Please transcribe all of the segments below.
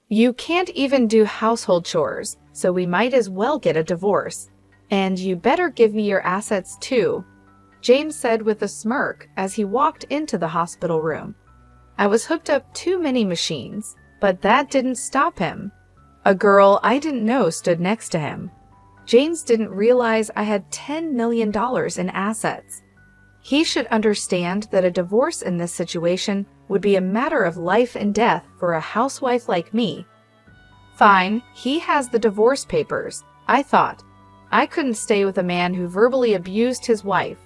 You can't even do household chores, so we might as well get a divorce. And you better give me your assets too, James said with a smirk as he walked into the hospital room. I was hooked up too many machines, but that didn't stop him. A girl I didn't know stood next to him. James didn't realize I had $10 million in assets. He should understand that a divorce in this situation would be a matter of life and death for a housewife like me. Fine, he has the divorce papers, I thought. I couldn't stay with a man who verbally abused his wife.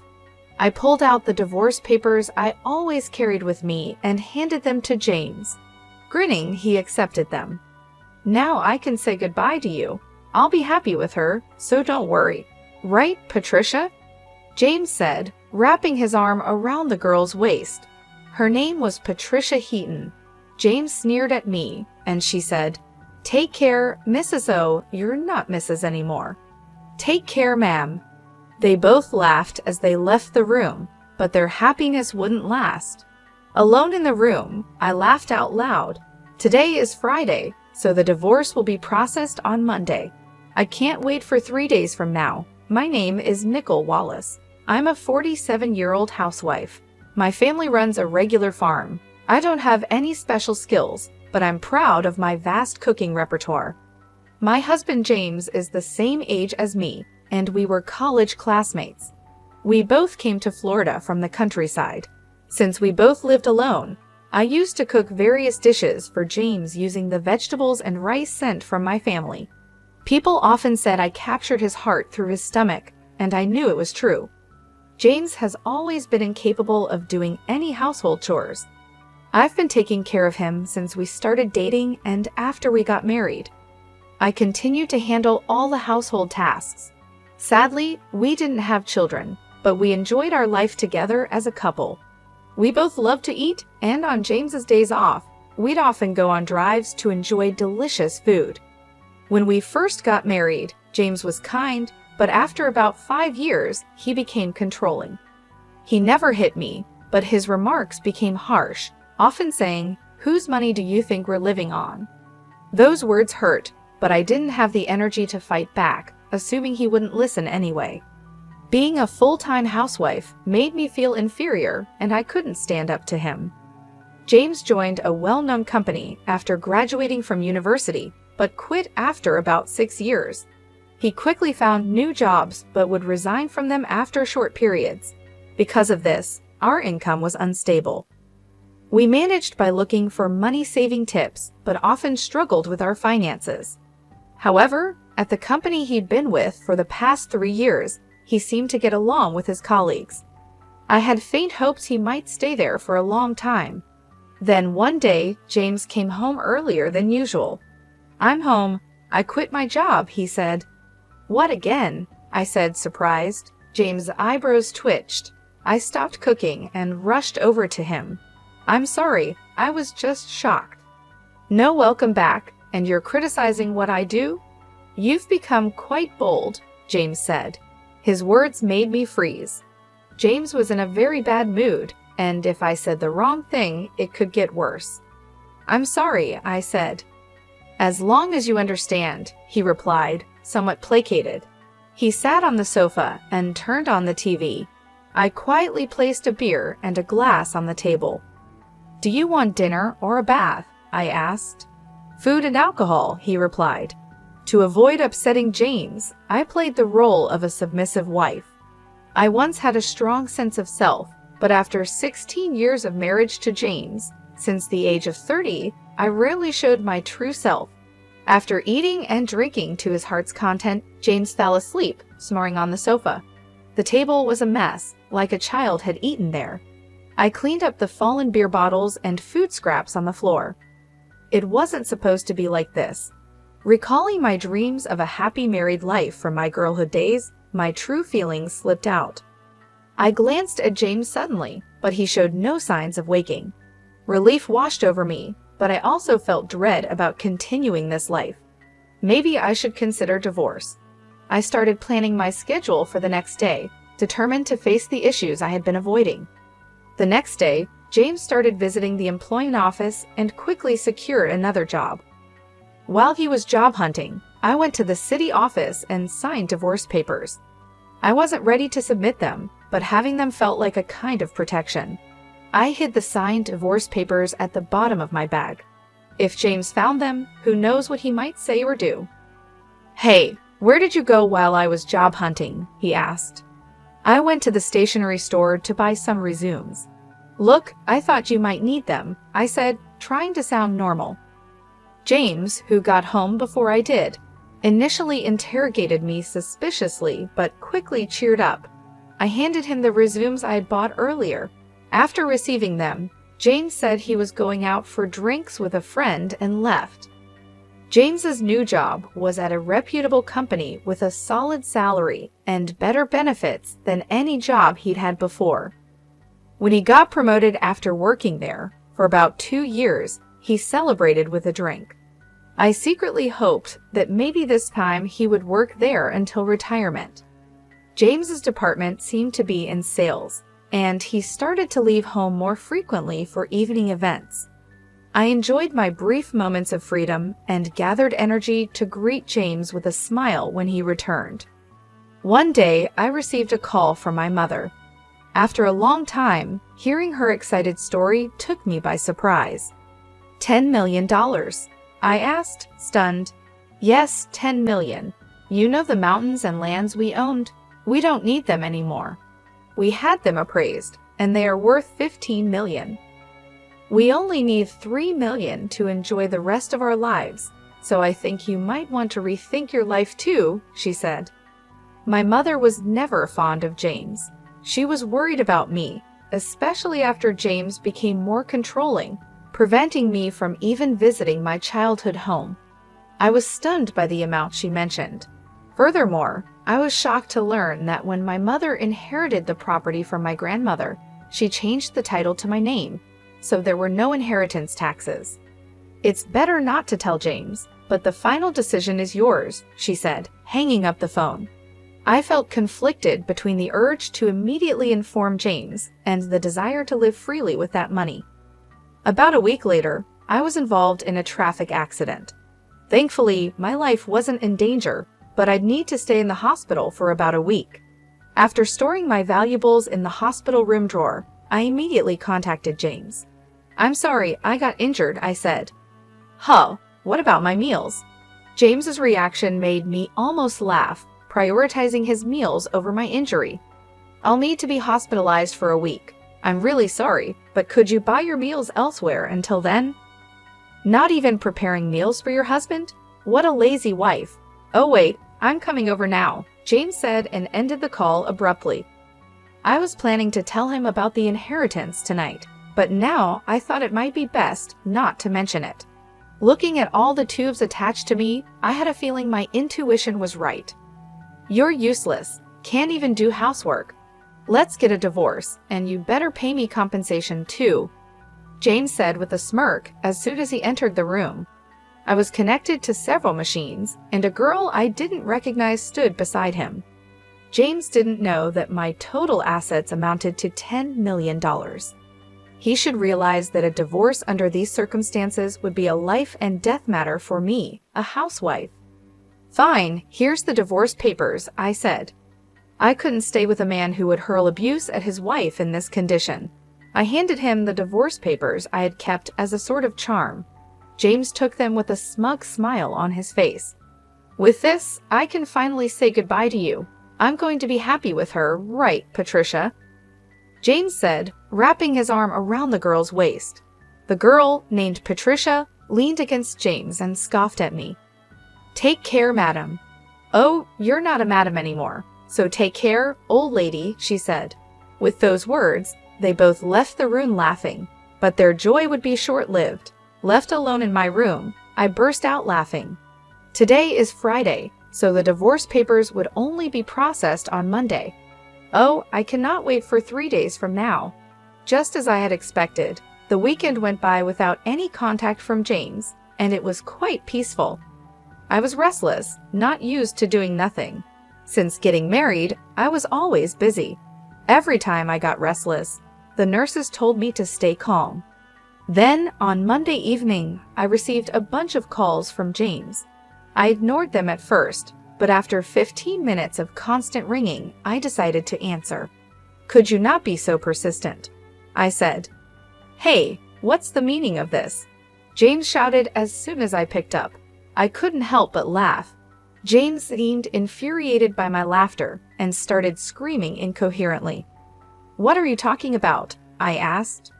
I pulled out the divorce papers I always carried with me and handed them to James. Grinning, he accepted them. Now I can say goodbye to you. I'll be happy with her, so don't worry. Right, Patricia? James said, wrapping his arm around the girl's waist. Her name was Patricia Heaton. James sneered at me, and she said, "Take care, Mrs. O, you're not Mrs. anymore." "Take care, ma'am." They both laughed as they left the room, but their happiness wouldn't last. Alone in the room, I laughed out loud. Today is Friday, so the divorce will be processed on Monday. I can't wait for 3 days from now. My name is Nicole Wallace. I'm a 47-year-old housewife. My family runs a regular farm. I don't have any special skills, but I'm proud of my vast cooking repertoire. My husband James is the same age as me, and we were college classmates. We both came to Florida from the countryside. Since we both lived alone, I used to cook various dishes for James using the vegetables and rice sent from my family. People often said I captured his heart through his stomach, and I knew it was true. James has always been incapable of doing any household chores. I've been taking care of him since we started dating and after we got married. I continued to handle all the household tasks. Sadly, we didn't have children, but we enjoyed our life together as a couple. We both loved to eat, and on James's days off, we'd often go on drives to enjoy delicious food. When we first got married, James was kind, but after about 5 years, he became controlling. He never hit me, but his remarks became harsh, often saying, "Whose money do you think we're living on?" Those words hurt, but I didn't have the energy to fight back, assuming he wouldn't listen anyway. Being a full-time housewife made me feel inferior, and I couldn't stand up to him. James joined a well-known company after graduating from university, but quit after about 6 years. He quickly found new jobs but would resign from them after short periods. Because of this, our income was unstable. We managed by looking for money-saving tips, but often struggled with our finances. However, at the company he'd been with for the past 3 years, he seemed to get along with his colleagues. I had faint hopes he might stay there for a long time. Then one day, James came home earlier than usual. "I'm home. I quit my job," he said. "What again?" I said, surprised. James' eyebrows twitched. I stopped cooking and rushed over to him. "I'm sorry, I was just shocked." "No, welcome back, and you're criticizing what I do?" "You've become quite bold," James said. His words made me freeze. James was in a very bad mood, and if I said the wrong thing, it could get worse. "I'm sorry," I said. "As long as you understand," he replied, somewhat placated. He sat on the sofa and turned on the TV. I quietly placed a beer and a glass on the table. "Do you want dinner or a bath?" I asked. "Food and alcohol," he replied. To avoid upsetting James, I played the role of a submissive wife. I once had a strong sense of self, but after 16 years of marriage to James, since the age of 30, I rarely showed my true self. After eating and drinking to his heart's content, James fell asleep, snoring on the sofa. The table was a mess, like a child had eaten there. I cleaned up the fallen beer bottles and food scraps on the floor. It wasn't supposed to be like this. Recalling my dreams of a happy married life from my girlhood days, my true feelings slipped out. I glanced at James suddenly, but he showed no signs of waking. Relief washed over me, but I also felt dread about continuing this life. Maybe I should consider divorce. I started planning my schedule for the next day, determined to face the issues I had been avoiding. The next day, James started visiting the employment office and quickly secured another job. While he was job hunting, I went to the city office and signed divorce papers. I wasn't ready to submit them, but having them felt like a kind of protection. I hid the signed divorce papers at the bottom of my bag. If James found them, who knows what he might say or do. "Hey, where did you go while I was job hunting?" he asked. "I went to the stationery store to buy some resumes." "Look, I thought you might need them," I said, trying to sound normal. James, who got home before I did, initially interrogated me suspiciously but quickly cheered up. I handed him the resumes I had bought earlier. After receiving them, James said he was going out for drinks with a friend and left. James's new job was at a reputable company with a solid salary and better benefits than any job he'd had before. When he got promoted after working there for about 2 years, he celebrated with a drink. I secretly hoped that maybe this time he would work there until retirement. James's department seemed to be in sales, and he started to leave home more frequently for evening events. I enjoyed my brief moments of freedom and gathered energy to greet James with a smile when he returned. One day, I received a call from my mother. After a long time, hearing her excited story took me by surprise. $10 million? I asked, stunned. "Yes, 10 million. You know the mountains and lands we owned? We don't need them anymore. We had them appraised, and they are worth 15 million. We only need 3 million to enjoy the rest of our lives, so I think you might want to rethink your life too," she said. My mother was never fond of James. She was worried about me, especially after James became more controlling, preventing me from even visiting my childhood home. I was stunned by the amount she mentioned. Furthermore, I was shocked to learn that when my mother inherited the property from my grandmother, she changed the title to my name, so there were no inheritance taxes. "It's better not to tell James, but the final decision is yours," she said, hanging up the phone. I felt conflicted between the urge to immediately inform James and the desire to live freely with that money. About a week later, I was involved in a traffic accident. Thankfully, my life wasn't in danger, but I'd need to stay in the hospital for about a week. After storing my valuables in the hospital room drawer, I immediately contacted James. "I'm sorry, I got injured," I said. "Huh, what about my meals?" James's reaction made me almost laugh, prioritizing his meals over my injury. "I'll need to be hospitalized for a week. I'm really sorry, but could you buy your meals elsewhere until then?" "Not even preparing meals for your husband? What a lazy wife." "Oh wait, I'm coming over now," James said and ended the call abruptly. I was planning to tell him about the inheritance tonight, but now I thought it might be best not to mention it. Looking at all the tubes attached to me, I had a feeling my intuition was right. "You're useless, can't even do housework. Let's get a divorce, and you better pay me compensation too," James said with a smirk as soon as he entered the room. I was connected to several machines, and a girl I didn't recognize stood beside him. James didn't know that my total assets amounted to $10 million. He should realize that a divorce under these circumstances would be a life and death matter for me, a housewife. "Fine, here's the divorce papers," I said. I couldn't stay with a man who would hurl abuse at his wife in this condition. I handed him the divorce papers I had kept as a sort of charm. James took them with a smug smile on his face. "With this, I can finally say goodbye to you. I'm going to be happy with her, right, Patricia?" James said, wrapping his arm around the girl's waist. The girl, named Patricia, leaned against James and scoffed at me. "Take care, madam." "Oh, you're not a madam anymore, so take care, old lady," she said. With those words, they both left the room laughing, but their joy would be short-lived. Left alone in my room, I burst out laughing. Today is Friday, so the divorce papers would only be processed on Monday. Oh, I cannot wait for 3 days from now. Just as I had expected, the weekend went by without any contact from James, and it was quite peaceful. I was restless, not used to doing nothing. Since getting married, I was always busy. Every time I got restless, the nurses told me to stay calm. Then, on Monday evening, I received a bunch of calls from James. I ignored them at first, but after 15 minutes of constant ringing, I decided to answer. "Could you not be so persistent?" I said. "Hey, what's the meaning of this?" James shouted as soon as I picked up. I couldn't help but laugh. James seemed infuriated by my laughter and started screaming incoherently. "What are you talking about?" I asked.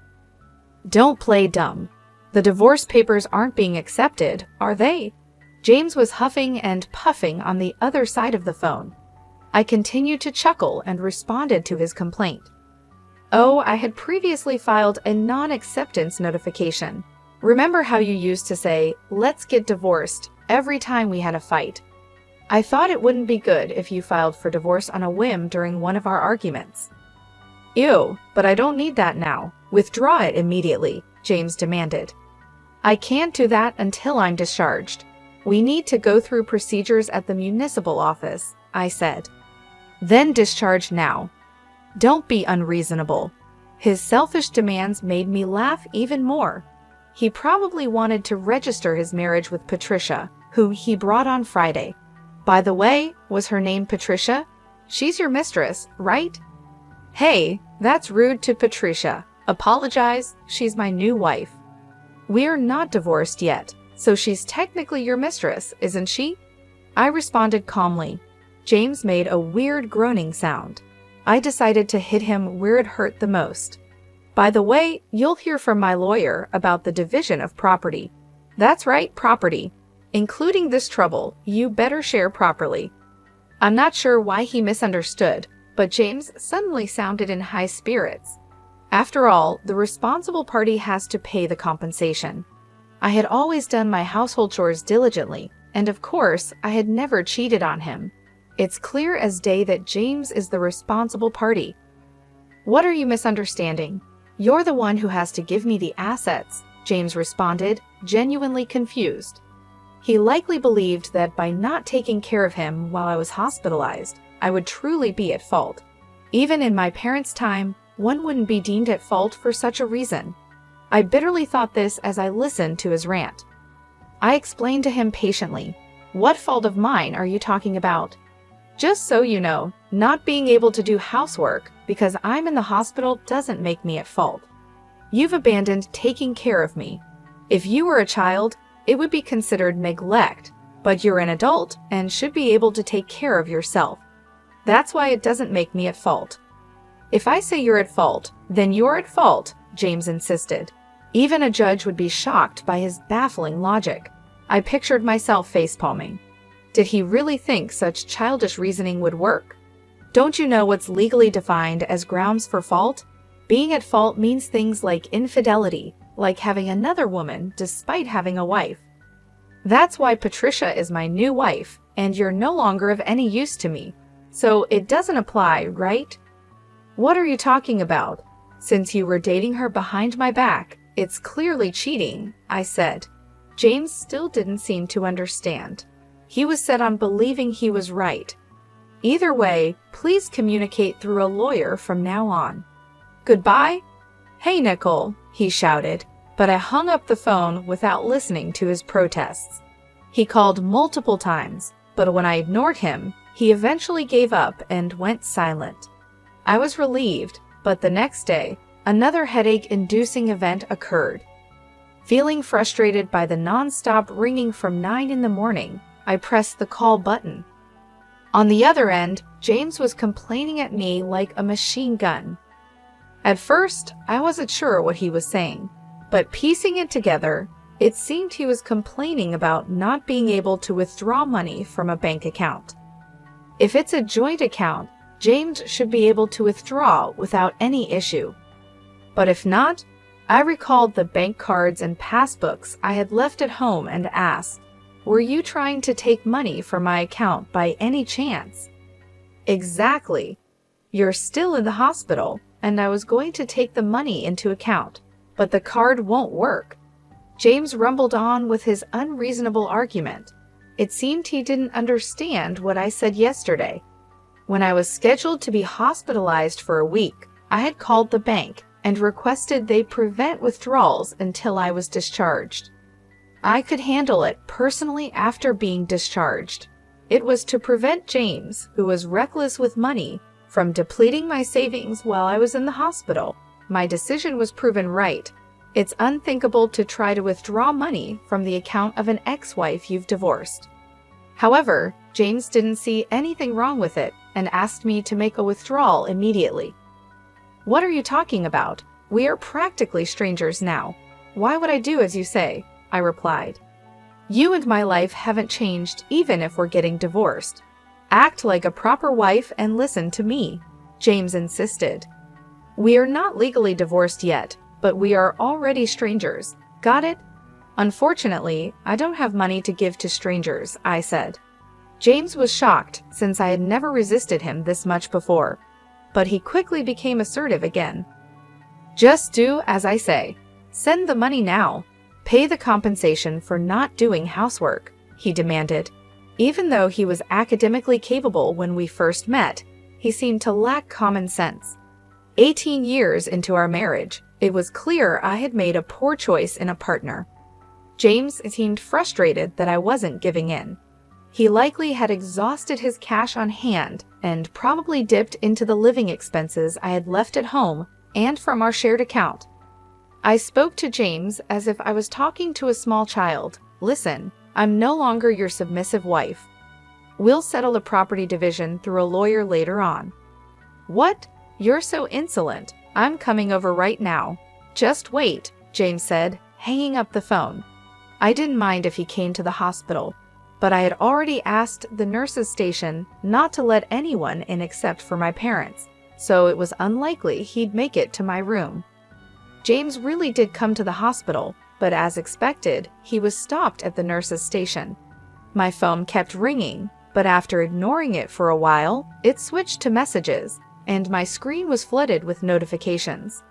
"Don't play dumb. The divorce papers aren't being accepted, are they?" James was huffing and puffing on the other side of the phone. I continued to chuckle and responded to his complaint. Oh, I had previously filed a non-acceptance notification. Remember how you used to say, "Let's get divorced," every time we had a fight? I thought it wouldn't be good if you filed for divorce on a whim during one of our arguments. Ew, but I don't need that now. Withdraw it immediately, James demanded. I can't do that until I'm discharged. We need to go through procedures at the municipal office, I said. Then discharge now. Don't be unreasonable. His selfish demands made me laugh even more. He probably wanted to register his marriage with Patricia, whom he brought on Friday. By the way, was her name Patricia? She's your mistress, right? Hey, that's rude to Patricia. Apologize, she's my new wife. We're not divorced yet, so she's technically your mistress, isn't she? I responded calmly. James made a weird groaning sound. I decided to hit him where it hurt the most. By the way, you'll hear from my lawyer about the division of property. That's right, property. Including this trouble, you better share properly. I'm not sure why he misunderstood, but James suddenly sounded in high spirits. After all, the responsible party has to pay the compensation. I had always done my household chores diligently, and of course, I had never cheated on him. It's clear as day that James is the responsible party. What are you misunderstanding? You're the one who has to give me the assets, James responded, genuinely confused. He likely believed that by not taking care of him while I was hospitalized, I would truly be at fault. Even in my parents' time, one wouldn't be deemed at fault for such a reason. I bitterly thought this as I listened to his rant. I explained to him patiently, "What fault of mine are you talking about? Just so you know, not being able to do housework because I'm in the hospital doesn't make me at fault. You've abandoned taking care of me. If you were a child, it would be considered neglect, but you're an adult and should be able to take care of yourself. That's why it doesn't make me at fault." If I say you're at fault, then you're at fault, James insisted. Even a judge would be shocked by his baffling logic. I pictured myself facepalming. Did he really think such childish reasoning would work? Don't you know what's legally defined as grounds for fault? Being at fault means things like infidelity, like having another woman despite having a wife. That's why Patricia is my new wife, and you're no longer of any use to me. So it doesn't apply, right? What are you talking about? Since you were dating her behind my back, it's clearly cheating, I said. James still didn't seem to understand. He was set on believing he was right. Either way, please communicate through a lawyer from now on. Goodbye? Hey, Nicole, he shouted, but I hung up the phone without listening to his protests. He called multiple times, but when I ignored him, he eventually gave up and went silent. I was relieved, but the next day, another headache-inducing event occurred. Feeling frustrated by the non-stop ringing from 9 in the morning, I pressed the call button. On the other end, James was complaining at me like a machine gun. At first, I wasn't sure what he was saying, but piecing it together, it seemed he was complaining about not being able to withdraw money from a bank account. If it's a joint account, James should be able to withdraw without any issue. But if not, I recalled the bank cards and passbooks I had left at home and asked, "Were you trying to take money from my account by any chance?" Exactly. You're still in the hospital, and I was going to take the money into account, but the card won't work. James rumbled on with his unreasonable argument. It seemed he didn't understand what I said yesterday. When I was scheduled to be hospitalized for a week, I had called the bank and requested they prevent withdrawals until I was discharged. I could handle it personally after being discharged. It was to prevent James, who was reckless with money, from depleting my savings while I was in the hospital. My decision was proven right. It's unthinkable to try to withdraw money from the account of an ex-wife you've divorced. However, James didn't see anything wrong with it and asked me to make a withdrawal immediately. What are you talking about? We are practically strangers now. Why would I do as you say? I replied. You and my life haven't changed even if we're getting divorced. Act like a proper wife and listen to me, James insisted. We are not legally divorced yet, but we are already strangers. Got it? Unfortunately, I don't have money to give to strangers, I said. James was shocked since I had never resisted him this much before, but he quickly became assertive again. Just do as I say. Send the money now. Pay the compensation for not doing housework, he demanded. Even though he was academically capable when we first met, he seemed to lack common sense. 18 years into our marriage, it was clear I had made a poor choice in a partner. James seemed frustrated that I wasn't giving in. He likely had exhausted his cash on hand and probably dipped into the living expenses I had left at home and from our shared account. I spoke to James as if I was talking to a small child. Listen, I'm no longer your submissive wife. We'll settle the property division through a lawyer later on. What? You're so insolent. I'm coming over right now. Just wait, James said, hanging up the phone. I didn't mind if he came to the hospital, but I had already asked the nurse's station not to let anyone in except for my parents, so it was unlikely he'd make it to my room. James really did come to the hospital, but as expected, he was stopped at the nurse's station. My phone kept ringing, but after ignoring it for a while, it switched to messages, and my screen was flooded with notifications.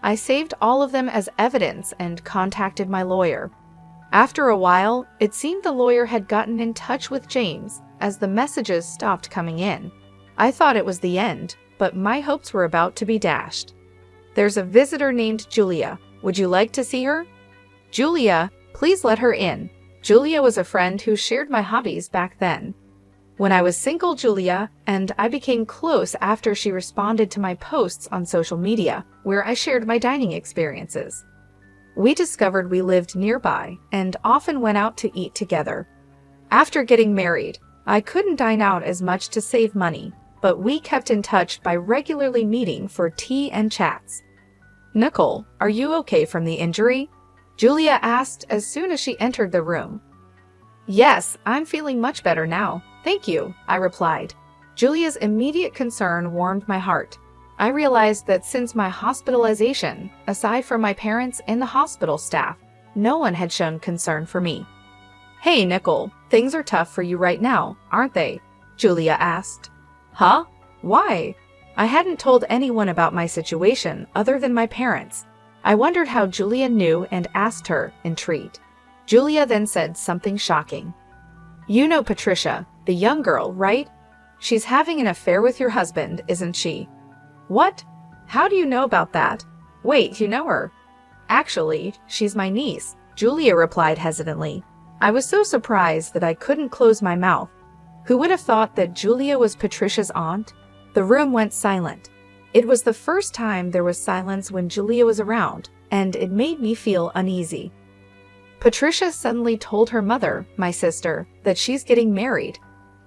I saved all of them as evidence and contacted my lawyer. After a while, it seemed the lawyer had gotten in touch with James as the messages stopped coming in. I thought it was the end, but my hopes were about to be dashed. There's a visitor named Julia. Would you like to see her? Julia, please let her in. Julia was a friend who shared my hobbies back then. When I was single, Julia and I became close after she responded to my posts on social media, where I shared my dining experiences. We discovered we lived nearby and often went out to eat together. After getting married, I couldn't dine out as much to save money, but we kept in touch by regularly meeting for tea and chats. Nicole, are you okay from the injury? Julia asked as soon as she entered the room. Yes, I'm feeling much better now. Thank you, I replied. Julia's immediate concern warmed my heart. I realized that since my hospitalization, aside from my parents and the hospital staff, no one had shown concern for me. Hey, Nicole, things are tough for you right now, aren't they? Julia asked. Huh? Why? I hadn't told anyone about my situation other than my parents. I wondered how Julia knew and asked her, intrigued. Julia then said something shocking. You know Patricia, the young girl, right? She's having an affair with your husband, isn't she? What? How do you know about that? Wait, you know her? Actually, she's my niece, Julia replied hesitantly. I was so surprised that I couldn't close my mouth. Who would have thought that Julia was Patricia's aunt? The room went silent. It was the first time there was silence when Julia was around, and it made me feel uneasy. Patricia suddenly told her mother, my sister, that she's getting married.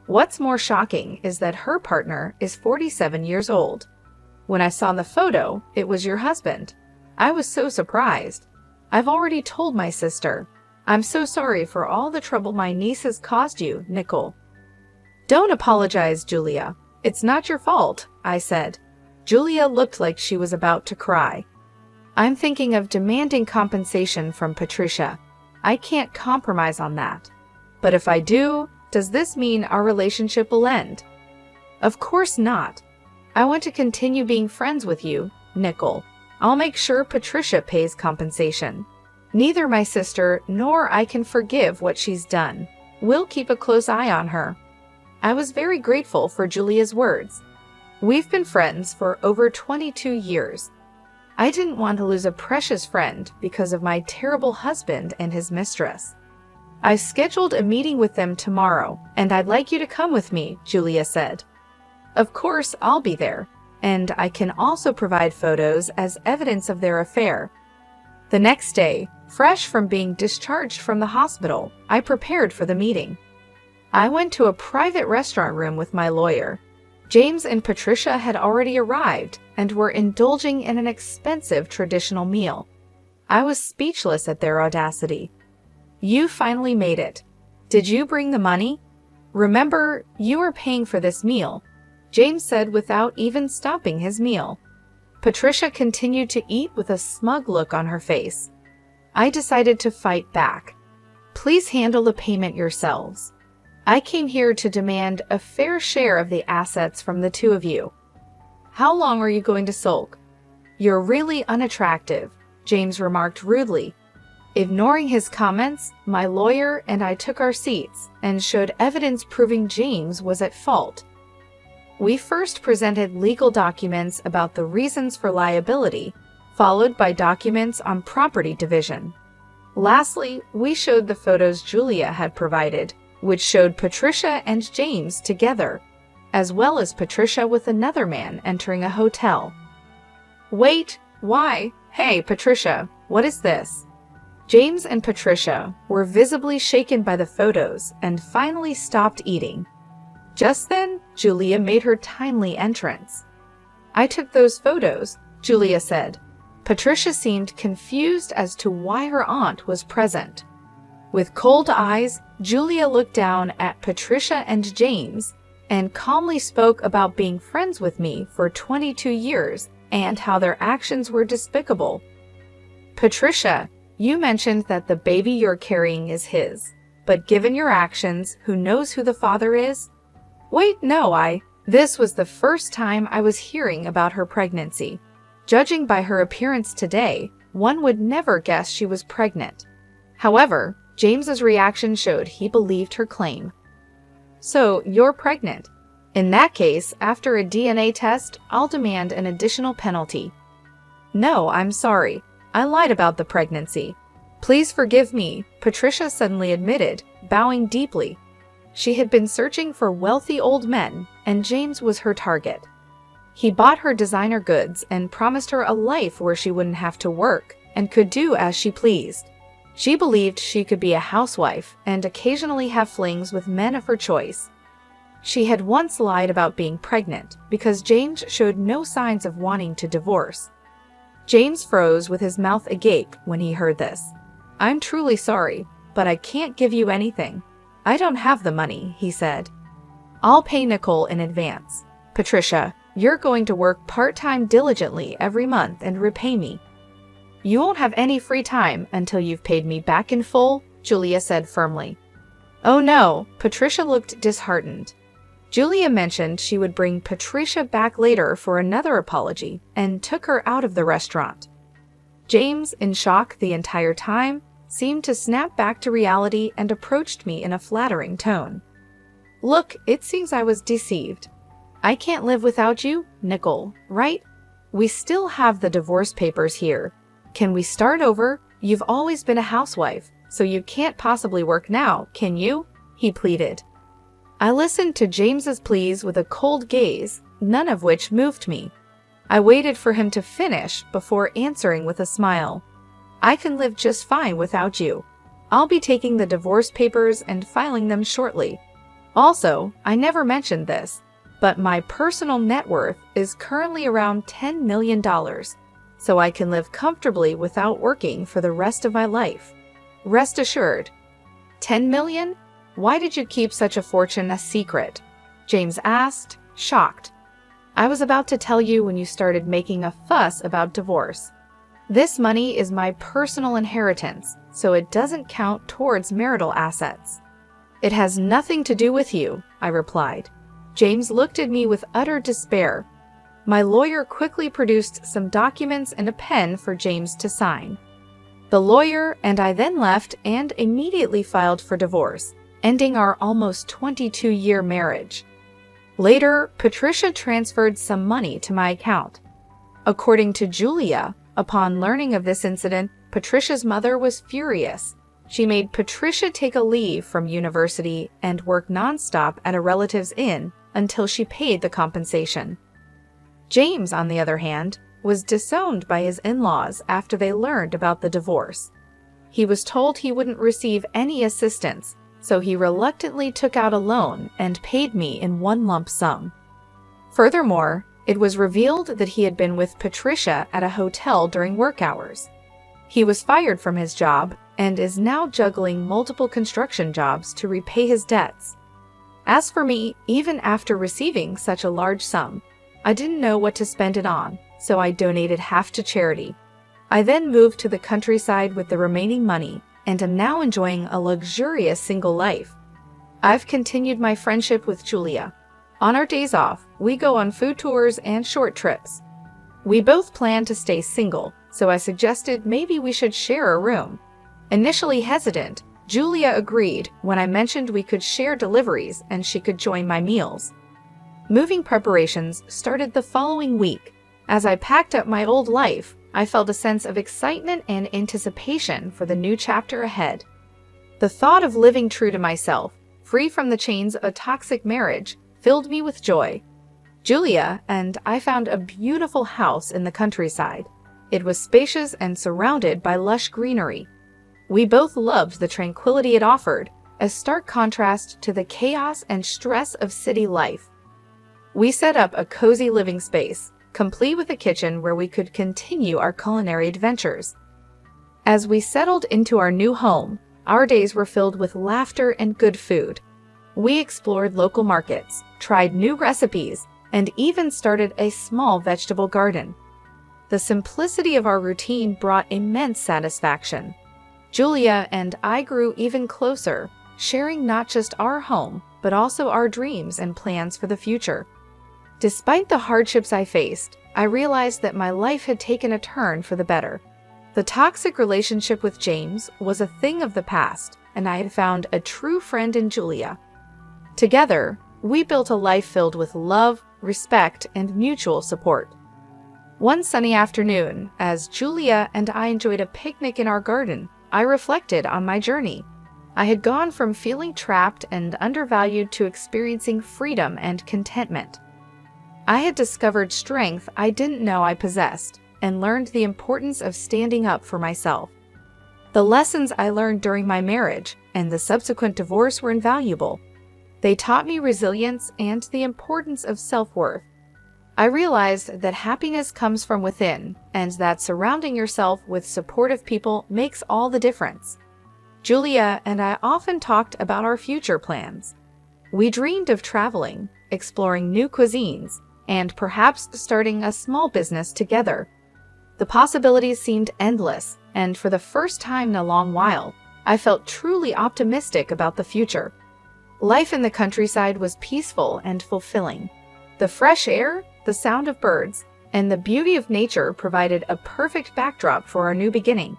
What's more shocking is that her partner is 47 years old. When I saw the photo, it was your husband. I was so surprised. I've already told my sister. I'm so sorry for all the trouble my niece has caused you, Nicole. Don't apologize, Julia. It's not your fault, I said. Julia looked like she was about to cry. I'm thinking of demanding compensation from Patricia. I can't compromise on that. But if I do, does this mean our relationship will end? Of course not. I want to continue being friends with you, Nicole. I'll make sure Patricia pays compensation. Neither my sister nor I can forgive what she's done. We'll keep a close eye on her. I was very grateful for Julia's words. We've been friends for over 22 years. I didn't want to lose a precious friend because of my terrible husband and his mistress. I've scheduled a meeting with them tomorrow, and I'd like you to come with me, Julia said. Of course, I'll be there, and I can also provide photos as evidence of their affair. The next day, fresh from being discharged from the hospital, I prepared for the meeting. I went to a private restaurant room with my lawyer. James and Patricia had already arrived and were indulging in an expensive traditional meal. I was speechless at their audacity. You finally made it. Did you bring the money? Remember, you are paying for this meal, James said without even stopping his meal. Patricia continued to eat with a smug look on her face. I decided to fight back. Please handle the payment yourselves. I came here to demand a fair share of the assets from the two of you. How long are you going to sulk? You're really unattractive, James remarked rudely. Ignoring his comments, my lawyer and I took our seats and showed evidence proving James was at fault. We first presented legal documents about the reasons for liability, followed by documents on property division. Lastly, we showed the photos Julia had provided, which showed Patricia and James together, as well as Patricia with another man entering a hotel. Wait, why? Hey, Patricia, what is this? James and Patricia were visibly shaken by the photos and finally stopped eating. Just then, Julia made her timely entrance. I took those photos, Julia said. Patricia seemed confused as to why her aunt was present. With cold eyes, Julia looked down at Patricia and James and calmly spoke about being friends with me for 22 years and how their actions were despicable. Patricia, you mentioned that the baby you're carrying is his, but given your actions, who knows who the father is? Wait, no, This was the first time I was hearing about her pregnancy. Judging by her appearance today, one would never guess she was pregnant. However, James's reaction showed he believed her claim. So, you're pregnant. In that case, after a DNA test, I'll demand an additional penalty. No, I'm sorry. I lied about the pregnancy. Please forgive me, Patricia suddenly admitted, bowing deeply. She had been searching for wealthy old men, and James was her target. He bought her designer goods and promised her a life where she wouldn't have to work and could do as she pleased. She believed she could be a housewife and occasionally have flings with men of her choice. She had once lied about being pregnant because James showed no signs of wanting to divorce. James froze with his mouth agape when he heard this. I'm truly sorry, but I can't give you anything. I don't have the money, he said. I'll pay Nicole in advance. Patricia, you're going to work part-time diligently every month and repay me. You won't have any free time until you've paid me back in full, Julia said firmly. Oh no, Patricia looked disheartened. Julia mentioned she would bring Patricia back later for another apology and took her out of the restaurant. James, in shock the entire time, seemed to snap back to reality and approached me in a flattering tone. Look, it seems I was deceived. I can't live without you, Nicole, right? We still have the divorce papers here. Can we start over? You've always been a housewife, so you can't possibly work now, can you? He pleaded. I listened to James's pleas with a cold gaze, none of which moved me. I waited for him to finish before answering with a smile. I can live just fine without you. I'll be taking the divorce papers and filing them shortly. Also, I never mentioned this, but my personal net worth is currently around $10 million, so I can live comfortably without working for the rest of my life. Rest assured. 10 million? Why did you keep such a fortune a secret? James asked, shocked. I was about to tell you when you started making a fuss about divorce. This money is my personal inheritance, so it doesn't count towards marital assets. It has nothing to do with you, I replied. James looked at me with utter despair. My lawyer quickly produced some documents and a pen for James to sign. The lawyer and I then left and immediately filed for divorce, ending our almost 22-year marriage. Later, Patricia transferred some money to my account. According to Julia, Upon learning of this incident, Patricia's mother was furious. She made Patricia take a leave from university and work nonstop at a relative's inn until she paid the compensation. James, on the other hand, was disowned by his in-laws after they learned about the divorce. He was told he wouldn't receive any assistance, so he reluctantly took out a loan and paid me in one lump sum. Furthermore, it was revealed that he had been with Patricia at a hotel during work hours. He was fired from his job and is now juggling multiple construction jobs to repay his debts. As for me, even after receiving such a large sum, I didn't know what to spend it on, so I donated half to charity. I then moved to the countryside with the remaining money and am now enjoying a luxurious single life. I've continued my friendship with Julia. On our days off, we go on food tours and short trips. We both plan to stay single, so I suggested maybe we should share a room. Initially hesitant, Julia agreed when I mentioned we could share deliveries and she could join my meals. Moving preparations started the following week. As I packed up my old life, I felt a sense of excitement and anticipation for the new chapter ahead. The thought of living true to myself, free from the chains of a toxic marriage, filled me with joy. Julia and I found a beautiful house in the countryside. It was spacious and surrounded by lush greenery. We both loved the tranquility it offered, a stark contrast to the chaos and stress of city life. We set up a cozy living space, complete with a kitchen where we could continue our culinary adventures. As we settled into our new home, our days were filled with laughter and good food. We explored local markets, tried new recipes, and even started a small vegetable garden. The simplicity of our routine brought immense satisfaction. Julia and I grew even closer, sharing not just our home, but also our dreams and plans for the future. Despite the hardships I faced, I realized that my life had taken a turn for the better. The toxic relationship with James was a thing of the past, and I had found a true friend in Julia. Together, we built a life filled with love, respect, and mutual support. One sunny afternoon, as Julia and I enjoyed a picnic in our garden, I reflected on my journey. I had gone from feeling trapped and undervalued to experiencing freedom and contentment. I had discovered strength I didn't know I possessed and learned the importance of standing up for myself. The lessons I learned during my marriage and the subsequent divorce were invaluable. They taught me resilience and the importance of self-worth. I realized that happiness comes from within and that surrounding yourself with supportive people makes all the difference. Julia and I often talked about our future plans. We dreamed of traveling, exploring new cuisines, and perhaps starting a small business together. The possibilities seemed endless, and for the first time in a long while, I felt truly optimistic about the future. Life in the countryside was peaceful and fulfilling. The fresh air, the sound of birds, and the beauty of nature provided a perfect backdrop for our new beginning.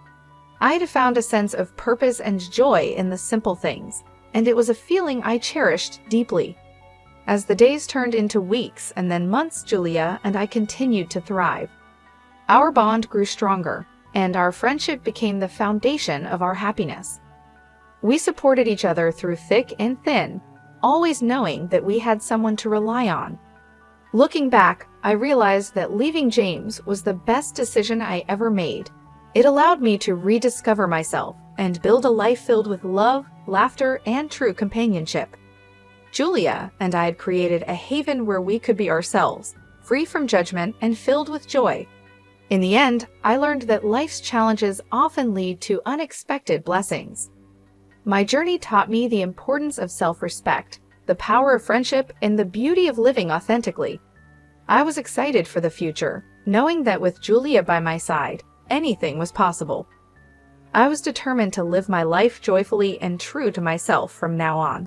I had found a sense of purpose and joy in the simple things, and it was a feeling I cherished deeply. As the days turned into weeks and then months, Julia and I continued to thrive. Our bond grew stronger, and our friendship became the foundation of our happiness. We supported each other through thick and thin, always knowing that we had someone to rely on. Looking back, I realized that leaving James was the best decision I ever made. It allowed me to rediscover myself and build a life filled with love, laughter, and true companionship. Julia and I had created a haven where we could be ourselves, free from judgment and filled with joy. In the end, I learned that life's challenges often lead to unexpected blessings. My journey taught me the importance of self-respect, the power of friendship, and the beauty of living authentically. I was excited for the future, knowing that with Julia by my side, anything was possible. I was determined to live my life joyfully and true to myself from now on.